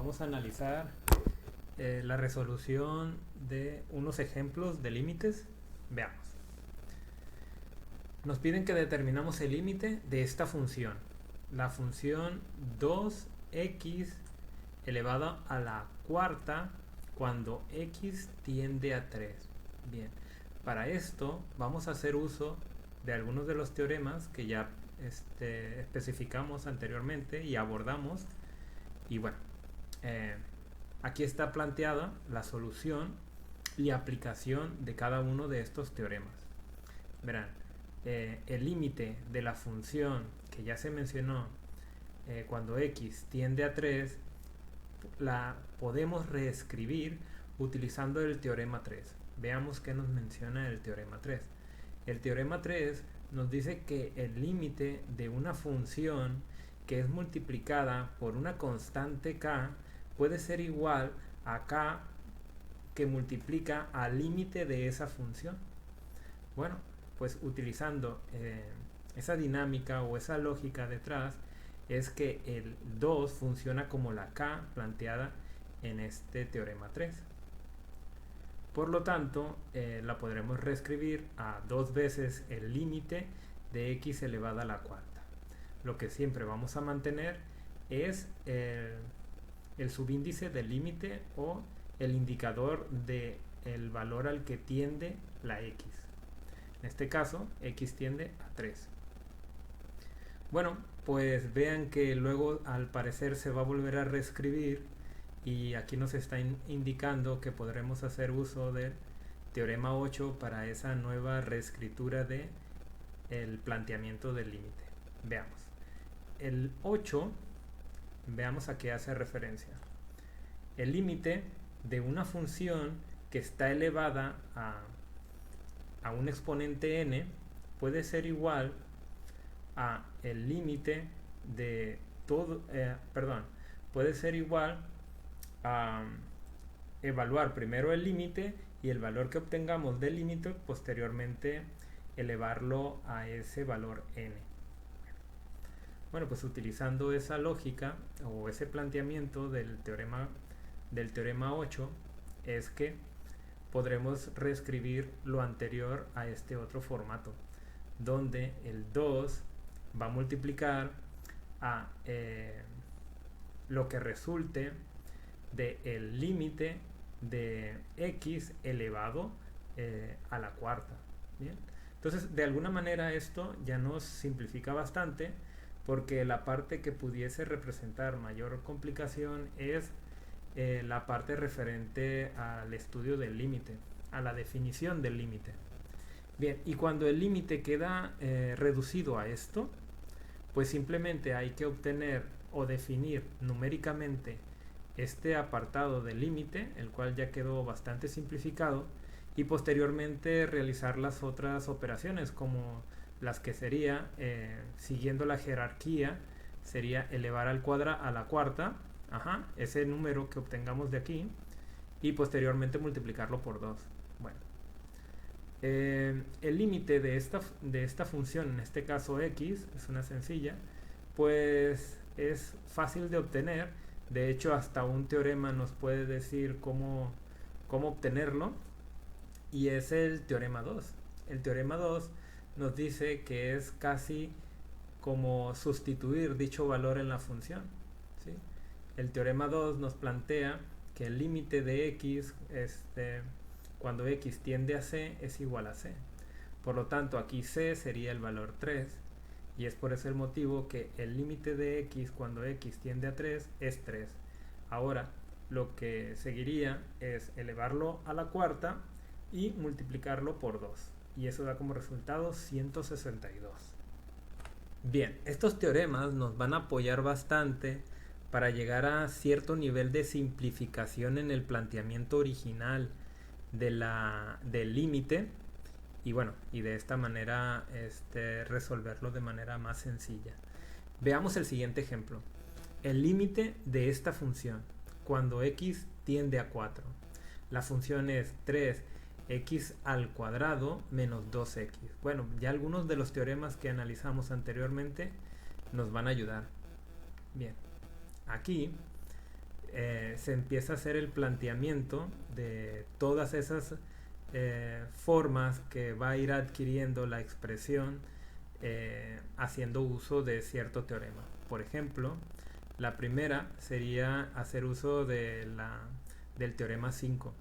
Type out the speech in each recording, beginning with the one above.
vamos a analizar la resolución de unos ejemplos de límites. Veamos. Nos piden que determinamos el límite de esta función. La función 2x elevado a la cuarta cuando x tiende a 3. Bien, para esto vamos a hacer uso de algunos de los teoremas que ya especificamos anteriormente y abordamos. Y bueno, aquí está planteada la solución y aplicación de cada uno de estos teoremas. Verán, el límite de la función que ya se mencionó cuando x tiende a 3 la podemos reescribir utilizando el teorema 3. Veamos qué nos menciona el teorema 3. El teorema 3 nos dice que el límite de una función que es multiplicada por una constante k puede ser igual a k que multiplica al límite de esa función. Bueno, pues utilizando esa dinámica o esa lógica detrás, es que el 2 funciona como la k planteada en este teorema 3. Por lo tanto, la podremos reescribir a 2 veces el límite de x elevada a la cuarta. Lo que siempre vamos a mantener es el subíndice del límite o el indicador del valor al que tiende la x. En este caso, x tiende a 3. Bueno, pues vean que luego al parecer se va a volver a reescribir y aquí nos está indicando que podremos hacer uso del teorema 8 para esa nueva reescritura de el planteamiento del límite. Veamos. El 8, veamos a qué hace referencia. El límite de una función que está elevada a un exponente n puede ser igual a el límite de todo, puede ser igual a evaluar primero el límite y el valor que obtengamos del límite posteriormente elevarlo a ese valor n. Bueno, pues utilizando esa lógica o ese planteamiento del teorema 8 es que podremos reescribir lo anterior a este otro formato, donde el 2 va a multiplicar a lo que resulte del límite de x elevado a la cuarta. ¿Bien? Entonces, de alguna manera esto ya nos simplifica bastante, porque la parte que pudiese representar mayor complicación es la parte referente al estudio del límite, a la definición del límite. Bien, y cuando el límite queda reducido a esto, pues simplemente hay que obtener o definir numéricamente este apartado del límite, el cual ya quedó bastante simplificado, y posteriormente realizar las otras operaciones, como las que sería, siguiendo la jerarquía, sería elevar a la cuarta, ese número que obtengamos de aquí, y posteriormente multiplicarlo por 2. Bueno, el límite de esta función, en este caso x, es una sencilla, pues es fácil de obtener. De hecho, hasta un teorema nos puede decir cómo obtenerlo, y es el teorema 2. El teorema 2 nos dice que es casi como sustituir dicho valor en la función, ¿sí? El teorema 2 nos plantea que el límite de x cuando x tiende a c es igual a c. Por lo tanto, aquí c sería el valor 3, y es por ese el motivo que el límite de x cuando x tiende a 3 es 3. Ahora, lo que seguiría es elevarlo a la cuarta y multiplicarlo por 2. Y eso da como resultado 162. Bien, estos teoremas nos van a apoyar bastante para llegar a cierto nivel de simplificación en el planteamiento original del límite, y bueno, y de esta manera resolverlo de manera más sencilla. Veamos el siguiente ejemplo. El límite de esta función cuando x tiende a 4. La función es 3x al cuadrado menos 2x. Bueno, ya algunos de los teoremas que analizamos anteriormente nos van a ayudar. Bien, aquí se empieza a hacer el planteamiento de todas esas formas que va a ir adquiriendo la expresión haciendo uso de cierto teorema. Por ejemplo, la primera sería hacer uso del teorema 5.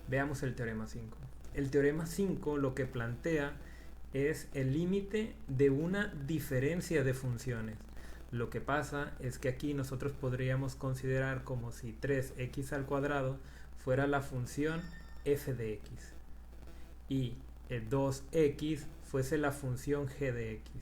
Veamos el teorema 5. El teorema 5 lo que plantea es el límite de una diferencia de funciones. Lo que pasa es que aquí nosotros podríamos considerar como si 3x al cuadrado fuera la función f de x y el 2x fuese la función g de x.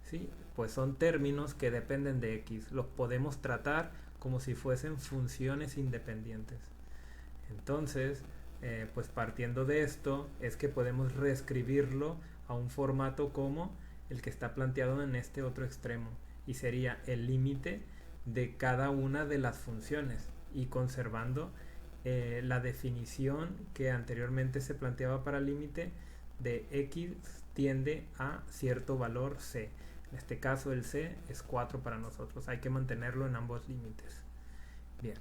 ¿Sí? Pues son términos que dependen de x. Los podemos tratar como si fuesen funciones independientes. Entonces, pues partiendo de esto es que podemos reescribirlo a un formato como el que está planteado en este otro extremo, y sería el límite de cada una de las funciones y conservando la definición que anteriormente se planteaba para el límite de x tiende a cierto valor c. En este caso el c es 4 para nosotros, hay que mantenerlo en ambos límites. Bien,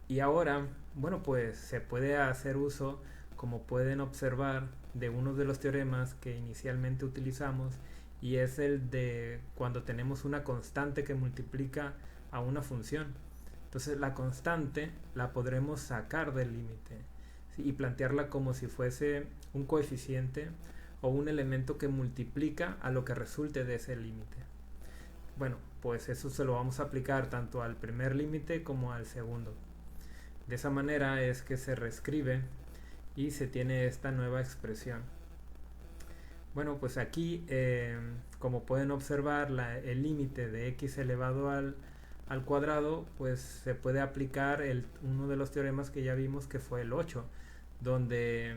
y ahora, bueno, pues se puede hacer uso, como pueden observar, de uno de los teoremas que inicialmente utilizamos, y es el de cuando tenemos una constante que multiplica a una función. Entonces la constante la podremos sacar del límite, ¿sí? Y plantearla como si fuese un coeficiente o un elemento que multiplica a lo que resulte de ese límite. Bueno, pues eso se lo vamos a aplicar tanto al primer límite como al segundo. De esa manera es que se reescribe y se tiene esta nueva expresión. Bueno, pues aquí, como pueden observar, el límite de x elevado al cuadrado, pues se puede aplicar uno de los teoremas que ya vimos, que fue el 8, donde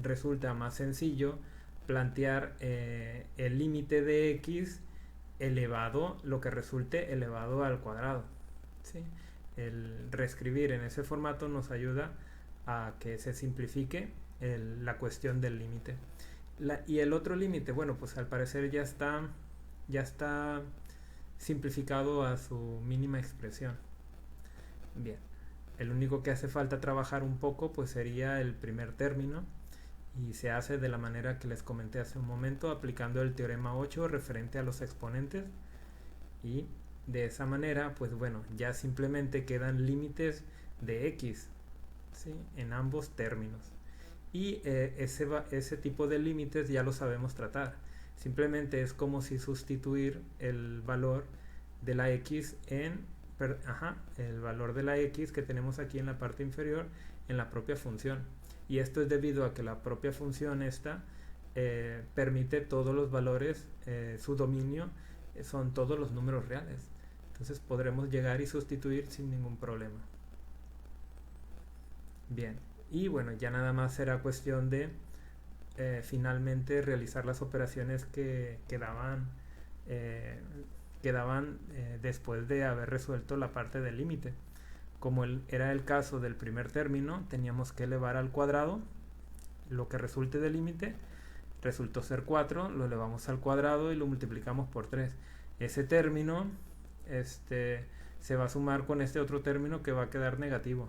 resulta más sencillo plantear el límite de x elevado, lo que resulte elevado al cuadrado, ¿sí? El reescribir en ese formato nos ayuda a que se simplifique la cuestión del límite. Y el otro límite, bueno, pues al parecer ya está simplificado a su mínima expresión. Bien, el único que hace falta trabajar un poco pues sería el primer término, y se hace de la manera que les comenté hace un momento, aplicando el teorema 8 referente a los exponentes, y de esa manera pues bueno, ya simplemente quedan límites de x, ¿sí? En ambos términos, y ese tipo de límites ya lo sabemos tratar. Simplemente es como si sustituir el valor de la x el valor de la x que tenemos aquí en la parte inferior en la propia función, y esto es debido a que la propia función esta permite todos los valores, su dominio son todos los números reales, entonces podremos llegar y sustituir sin ningún problema. Bien, y bueno, ya nada más será cuestión de finalmente realizar las operaciones que quedaban después de haber resuelto la parte del límite. Como era el caso del primer término, teníamos que elevar al cuadrado lo que resulte del límite. Resultó ser 4, lo elevamos al cuadrado y lo multiplicamos por 3. Ese término se va a sumar con este otro término que va a quedar negativo.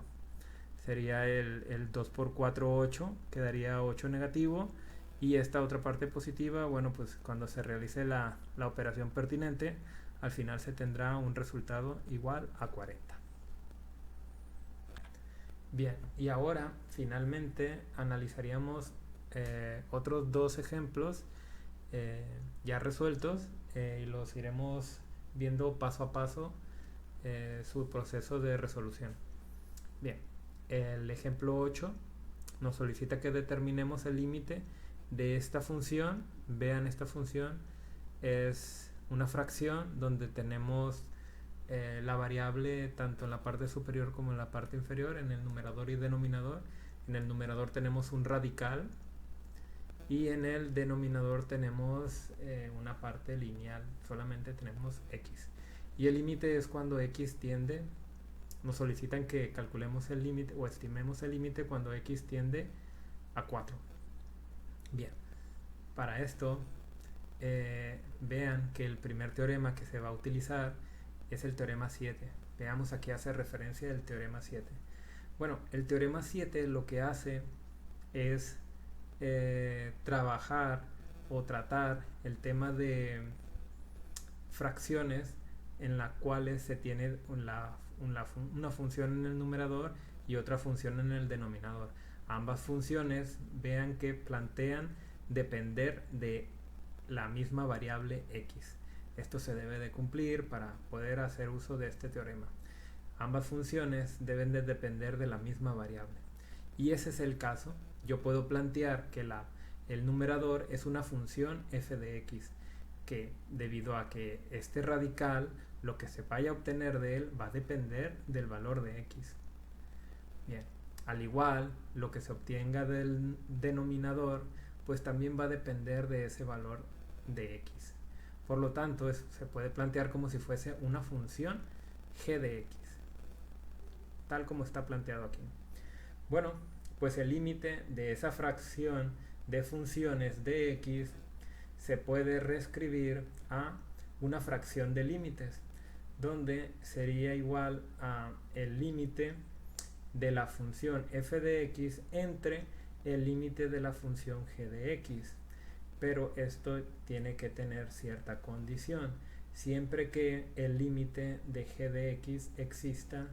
Sería el 2 por 4, 8, quedaría 8 negativo. Y esta otra parte positiva, bueno, pues cuando se realice la operación pertinente, al final se tendrá un resultado igual a 40. Bien, y ahora finalmente analizaríamos otros dos ejemplos ya resueltos, y los iremos viendo paso a paso su proceso de resolución. Bien, el ejemplo 8 nos solicita que determinemos el límite de esta función. Vean, esta función es una fracción donde tenemos la variable tanto en la parte superior como en la parte inferior, en el numerador y denominador. En el numerador tenemos un radical y en el denominador tenemos una parte lineal, solamente tenemos x. Y el límite es cuando x tiende, nos solicitan que calculemos el límite o estimemos el límite cuando x tiende a 4. Bien, para esto vean que el primer teorema que se va a utilizar es el teorema 7. Veamos a qué hace referencia el teorema 7. Bueno, el teorema 7 lo que hace es trabajar o tratar el tema de fracciones en las cuales se tiene una función en el numerador y otra función en el denominador. Ambas funciones, vean que plantean depender de la misma variable x. Esto se debe de cumplir para poder hacer uso de este teorema. Ambas funciones deben de depender de la misma variable. Y ese es el caso. Yo puedo plantear que el numerador es una función f de x, que debido a que este radical, lo que se vaya a obtener de él va a depender del valor de x. Bien, al igual, lo que se obtenga del denominador, pues también va a depender de ese valor de x. Por lo tanto, se puede plantear como si fuese una función g de x, tal como está planteado aquí. Bueno, pues el límite de esa fracción de funciones de x se puede reescribir a una fracción de límites, donde sería igual a el límite de la función f de x entre el límite de la función g de x. Pero esto tiene que tener cierta condición, siempre que el límite de g de x exista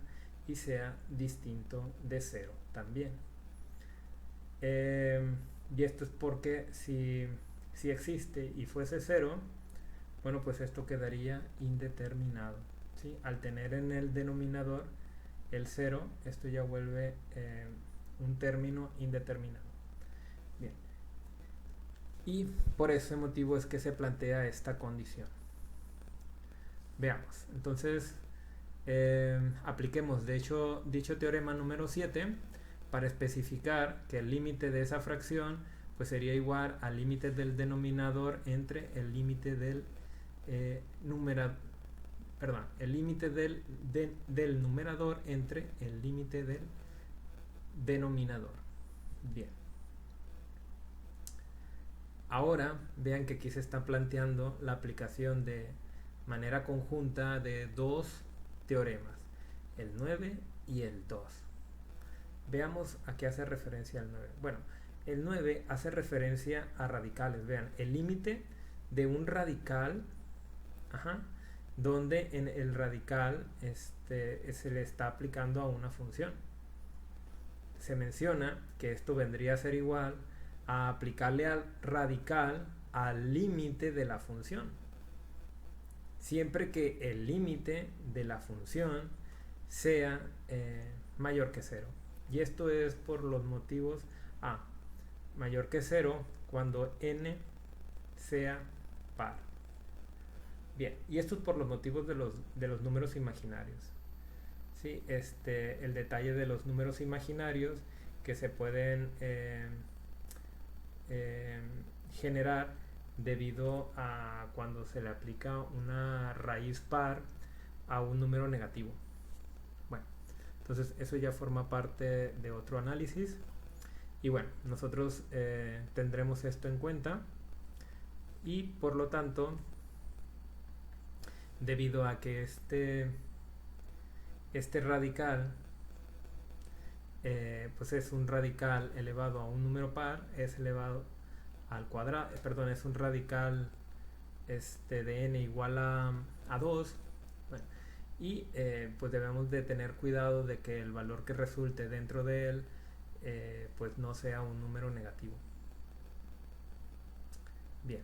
y sea distinto de 0 también. Y esto es porque si existe y fuese 0, bueno, pues esto quedaría indeterminado, ¿sí? Al tener en el denominador el 0, esto ya vuelve un término indeterminado. Bien. Y por ese motivo es que se plantea esta condición. Veamos. Entonces, apliquemos de hecho dicho teorema número 7 para especificar que el límite de esa fracción pues sería igual al límite del denominador entre el límite del el límite del numerador entre el límite del denominador. Bien. Ahora vean que aquí se está planteando la aplicación de manera conjunta de dos teoremas, el 9 y el 2. Veamos a qué hace referencia el 9. Bueno, el 9 hace referencia a radicales. Vean, el límite de un radical, donde en el radical se le está aplicando a una función. Se menciona que esto vendría a ser igual a aplicarle al radical al límite de la función, siempre que el límite de la función sea mayor que 0. Y esto es por los motivos a mayor que 0 cuando n sea par. Bien, y esto es por los motivos de los números imaginarios. ¿Sí? El detalle de los números imaginarios que se pueden generar debido a cuando se le aplica una raíz par a un número negativo. Bueno, entonces eso ya forma parte de otro análisis y bueno, nosotros tendremos esto en cuenta y por lo tanto, debido a que este radical pues es un radical elevado a un número par, es elevado al cuadrado, perdón, es un radical de n igual a 2, bueno, y pues debemos de tener cuidado de que el valor que resulte dentro de él pues no sea un número negativo. Bien,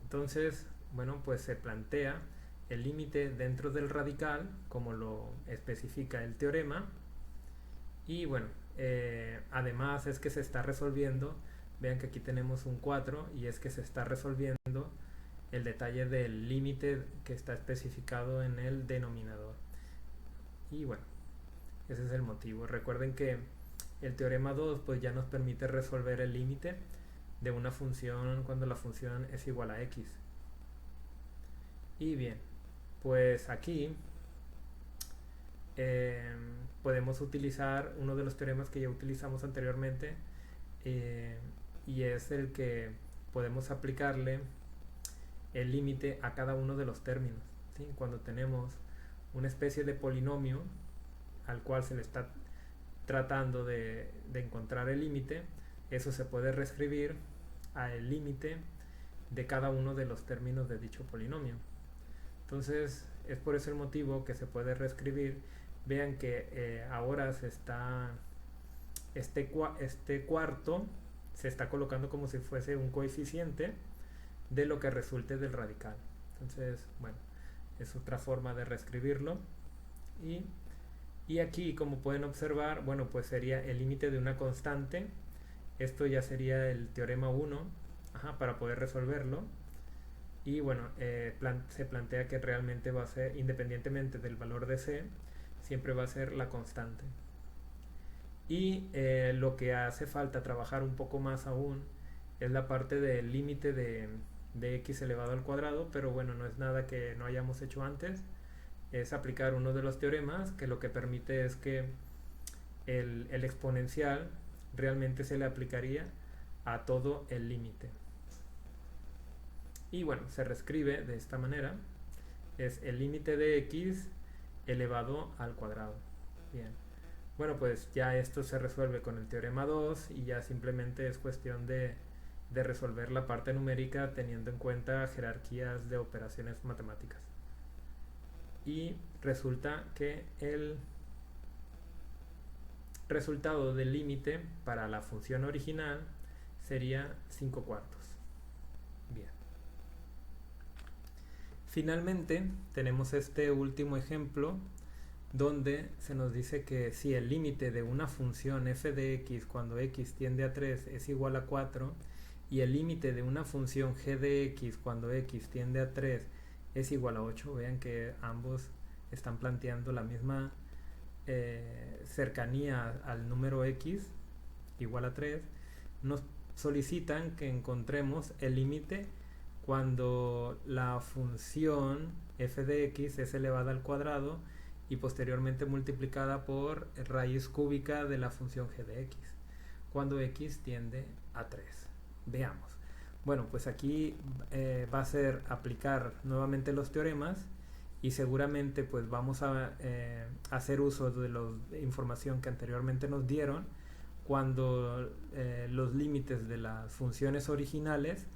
entonces, bueno, pues se plantea el límite dentro del radical como lo especifica el teorema y bueno, además es que se está resolviendo, vean que aquí tenemos un 4 y es que se está resolviendo el detalle del límite que está especificado en el denominador. Y bueno, ese es el motivo. Recuerden que el teorema 2 pues ya nos permite resolver el límite de una función cuando la función es igual a x. Y bien, pues aquí podemos utilizar uno de los teoremas que ya utilizamos anteriormente y es el que podemos aplicarle el límite a cada uno de los términos, ¿sí? Cuando tenemos una especie de polinomio al cual se le está tratando de encontrar el límite, eso se puede reescribir al límite de cada uno de los términos de dicho polinomio. Entonces es por ese el motivo que se puede reescribir. Vean que ahora se está este cuarto se está colocando como si fuese un coeficiente de lo que resulte del radical. Entonces, bueno, es otra forma de reescribirlo. Y aquí, como pueden observar, bueno, pues sería el límite de una constante. Esto ya sería el teorema 1, para poder resolverlo. Y bueno, se plantea que realmente va a ser, independientemente del valor de c, siempre va a ser la constante. Y lo que hace falta trabajar un poco más aún es la parte del límite de x elevado al cuadrado, pero bueno, no es nada que no hayamos hecho antes. Es aplicar uno de los teoremas que lo que permite es que el exponencial realmente se le aplicaría a todo el límite. Y bueno, se reescribe de esta manera. Es el límite de x elevado al cuadrado. Bien. Bueno, pues ya esto se resuelve con el teorema 2 y ya simplemente es cuestión de resolver la parte numérica teniendo en cuenta jerarquías de operaciones matemáticas. Y resulta que el resultado del límite para la función original sería 5/4. Bien. Finalmente tenemos este último ejemplo donde se nos dice que si el límite de una función f de x cuando x tiende a 3 es igual a 4 y el límite de una función g de x cuando x tiende a 3 es igual a 8, vean que ambos están planteando la misma cercanía al número x igual a 3, nos solicitan que encontremos el límite cuando la función f de x es elevada al cuadrado y posteriormente multiplicada por raíz cúbica de la función g de x cuando x tiende a 3. Veamos. Bueno, pues aquí va a ser aplicar nuevamente los teoremas y seguramente pues vamos a hacer uso de la información que anteriormente nos dieron cuando los límites de las funciones originales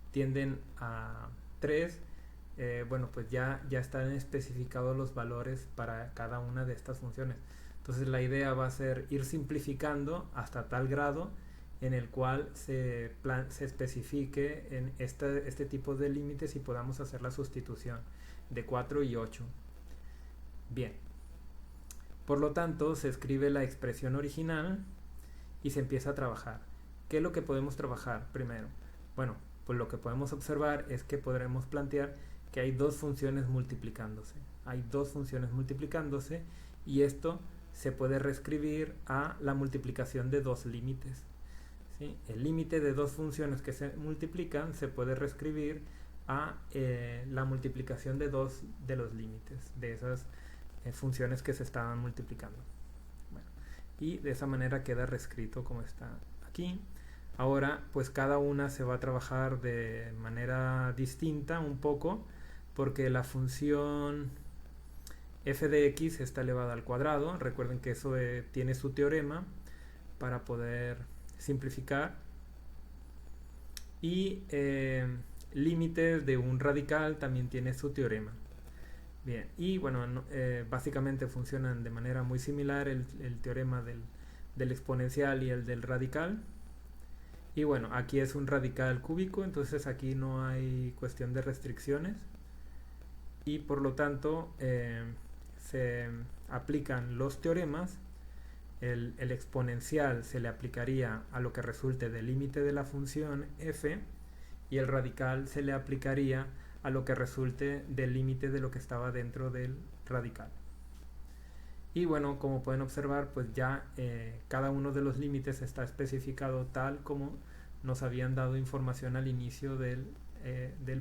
tienden a 3. Bueno, pues ya están especificados los valores para cada una de estas funciones. Entonces la idea va a ser ir simplificando hasta tal grado en el cual se especifique en este tipo de límites y podamos hacer la sustitución de 4 y 8. Bien. Por lo tanto, se escribe la expresión original y se empieza a trabajar. ¿Qué es lo que podemos trabajar primero? Bueno, pues lo que podemos observar es que podremos plantear que hay dos funciones multiplicándose. Hay dos funciones multiplicándose y esto se puede reescribir a la multiplicación de dos límites. ¿Sí? El límite de dos funciones que se multiplican se puede reescribir a la multiplicación de dos de los límites de esas funciones que se estaban multiplicando. Bueno, y de esa manera queda reescrito como está aquí. Ahora, pues cada una se va a trabajar de manera distinta un poco, porque la función f de x está elevada al cuadrado. Recuerden que eso tiene su teorema para poder simplificar. Y límites de un radical también tiene su teorema. Bien, y bueno, básicamente funcionan de manera muy similar el teorema del exponencial y el del radical. Y bueno, aquí es un radical cúbico, entonces aquí no hay cuestión de restricciones. Y por lo tanto se aplican los teoremas. El exponencial se le aplicaría a lo que resulte del límite de la función f y el radical se le aplicaría a lo que resulte del límite de lo que estaba dentro del radical. Y bueno, como pueden observar, pues ya cada uno de los límites está especificado tal como nos habían dado información al inicio del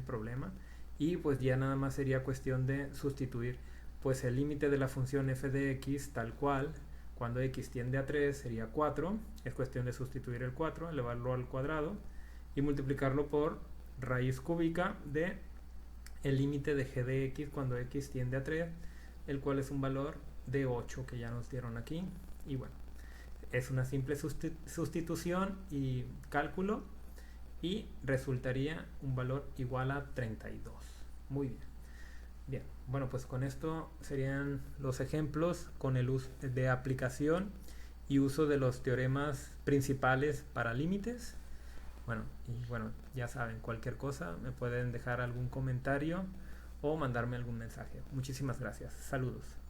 problema. Y pues ya nada más sería cuestión de sustituir pues el límite de la función f de x tal cual. Cuando x tiende a 3 sería 4, es cuestión de sustituir el 4, elevarlo al cuadrado y multiplicarlo por raíz cúbica de el límite de g de x cuando x tiende a 3 el cual es un valor de 8 que ya nos dieron aquí. Y bueno, es una simple sustitución y cálculo y resultaría un valor igual a 32. Muy bien. Bien, bueno, pues con esto serían los ejemplos con el uso de aplicación y uso de los teoremas principales para límites. Bueno, y bueno, ya saben, cualquier cosa me pueden dejar algún comentario o mandarme algún mensaje. Muchísimas gracias. Saludos.